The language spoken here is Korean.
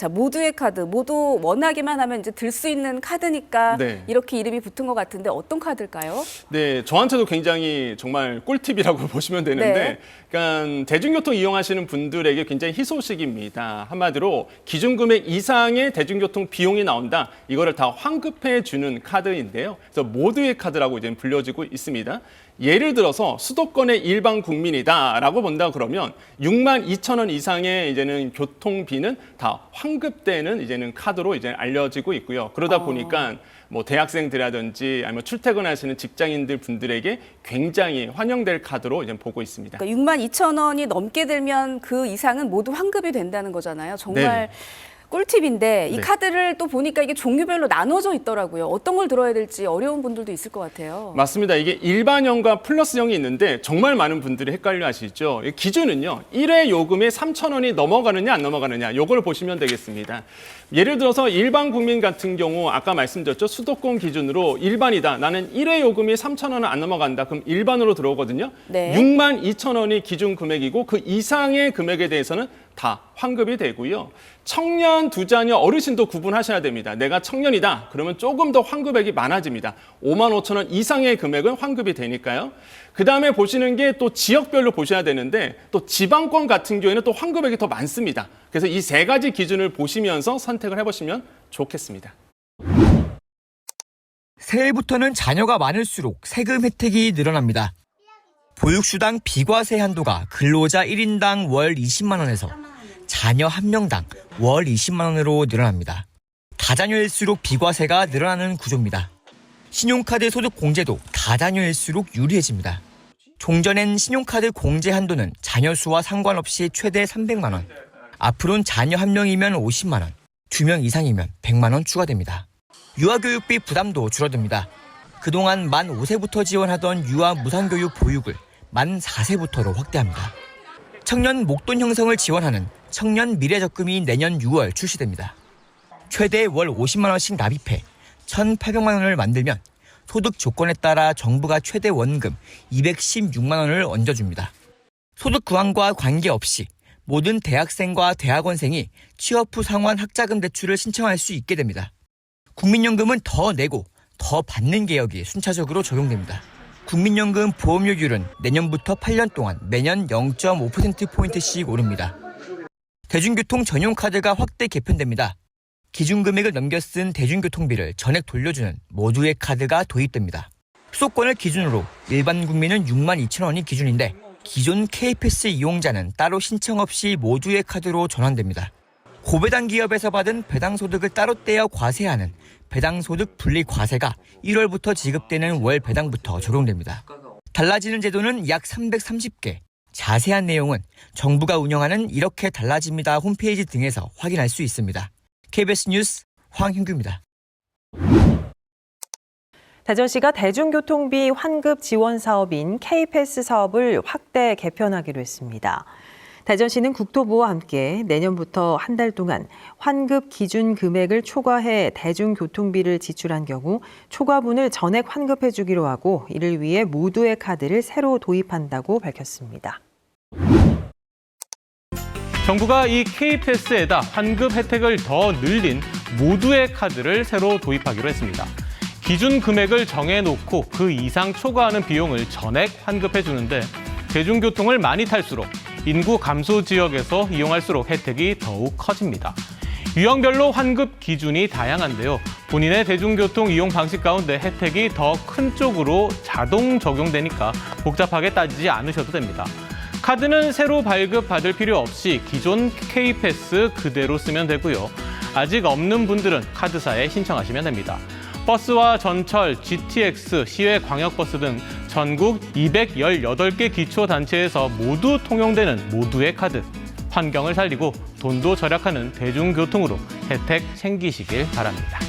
자, 모두의 카드, 모두 원하기만 하면 이제 들 수 있는 카드니까 네. 이렇게 이름이 붙은 것 같은데 어떤 카드일까요? 네, 저한테도 굉장히 정말 꿀팁이라고 보시면 되는데, 네. 그러니까 대중교통 이용하시는 분들에게 굉장히 희소식입니다. 한마디로 기준 금액 이상의 대중교통 비용이 나온다. 이거를 다 환급해 주는 카드인데요. 그래서 모두의 카드라고 이제 불려지고 있습니다. 예를 들어서 수도권의 일반 국민이다라고 본다 그러면 62,000원 이상의 이제는 교통비는 다 환급되는 이제는 카드로 이제 알려지고 있고요. 그러다 보니까 뭐 대학생들이라든지 아니면 출퇴근하시는 직장인들 분들에게 굉장히 환영될 카드로 이제 보고 있습니다. 그러니까 62,000원이 넘게 들면 그 이상은 모두 환급이 된다는 거잖아요. 정말 네네. 꿀팁인데 이 네. 카드를 또 보니까 이게 종류별로 나눠져 있더라고요. 어떤 걸 들어야 될지 어려운 분들도 있을 것 같아요. 맞습니다. 이게 일반형과 플러스형이 있는데 정말 많은 분들이 헷갈려 하시죠. 기준은요. 1회 요금에 3,000원이 넘어가느냐 안 넘어가느냐 요걸 보시면 되겠습니다. 예를 들어서 일반 국민 같은 경우 아까 말씀드렸죠. 수도권 기준으로 일반이다. 나는 1회 요금이 3,000원은 안 넘어간다. 그럼 일반으로 들어오거든요. 네. 62,000원이 기준 금액이고 그 이상의 금액에 대해서는 다 환급이 되고요. 청년, 두 자녀, 어르신도 구분하셔야 됩니다. 내가 청년이다. 그러면 조금 더 환급액이 많아집니다. 55,000원 이상의 금액은 환급이 되니까요. 그다음에 보시는 게 또 지역별로 보셔야 되는데 또 지방권 같은 경우에는 또 환급액이 더 많습니다. 그래서 이 세 가지 기준을 보시면서 선택을 해보시면 좋겠습니다. 새해부터는 자녀가 많을수록 세금 혜택이 늘어납니다. 보육수당 비과세 한도가 근로자 1인당 월 20만 원에서 자녀 1명당 월 20만 원으로 늘어납니다. 다자녀일수록 비과세가 늘어나는 구조입니다. 신용카드 소득 공제도 다자녀일수록 유리해집니다. 종전엔 신용카드 공제 한도는 자녀 수와 상관없이 최대 300만 원. 앞으로는 자녀 1명이면 50만 원, 2명 이상이면 100만 원 추가됩니다. 유아교육비 부담도 줄어듭니다. 그동안 만 5세부터 지원하던 유아 무상교육 보육을 만 4세부터로 확대합니다. 청년 목돈 형성을 지원하는 청년 미래적금이 내년 6월 출시됩니다. 최대 월 50만 원씩 납입해 1,800만 원을 만들면 소득 조건에 따라 정부가 최대 원금 216만 원을 얹어줍니다. 소득 구간과 관계없이 모든 대학생과 대학원생이 취업 후 상환 학자금 대출을 신청할 수 있게 됩니다. 국민연금은 더 내고 더 받는 개혁이 순차적으로 적용됩니다. 국민연금 보험료율은 내년부터 8년 동안 매년 0.5%포인트씩 오릅니다. 대중교통 전용카드가 확대 개편됩니다. 기준금액을 넘겨 쓴 대중교통비를 전액 돌려주는 모두의 카드가 도입됩니다. 수도권을 기준으로 일반 국민은 62,000원이 기준인데 기존 K패스 이용자는 따로 신청 없이 모두의 카드로 전환됩니다. 고배당 기업에서 받은 배당소득을 따로 떼어 과세하는 배당소득 분리과세가 1월부터 지급되는 월 배당부터 적용됩니다. 달라지는 제도는 약 330개. 자세한 내용은 정부가 운영하는 이렇게 달라집니다 홈페이지 등에서 확인할 수 있습니다. KBS 뉴스 황hin규입니다. 대전시가 대중교통비 환급 지원 사업인 K패스 사업을 확대 개편하기로 했습니다. 대전시는 국토부와 함께 내년부터 한 달 동안 환급 기준 금액을 초과해 대중교통비를 지출한 경우 초과분을 전액 환급해 주기로 하고 이를 위해 모두의 카드를 새로 도입한다고 밝혔습니다. 정부가 이 K패스에다 환급 혜택을 더 늘린 모두의 카드를 새로 도입하기로 했습니다. 기준 금액을 정해놓고 그 이상 초과하는 비용을 전액 환급해 주는데 대중교통을 많이 탈수록 인구 감소 지역에서 이용할수록 혜택이 더욱 커집니다. 유형별로 환급 기준이 다양한데요. 본인의 대중교통 이용 방식 가운데 혜택이 더 큰 쪽으로 자동 적용되니까 복잡하게 따지지 않으셔도 됩니다. 카드는 새로 발급받을 필요 없이 기존 K패스 그대로 쓰면 되고요. 아직 없는 분들은 카드사에 신청하시면 됩니다. 버스와 전철, GTX, 시외 광역버스 등 전국 218개 기초단체에서 모두 통용되는 모두의 카드. 환경을 살리고 돈도 절약하는 대중교통으로 혜택 챙기시길 바랍니다.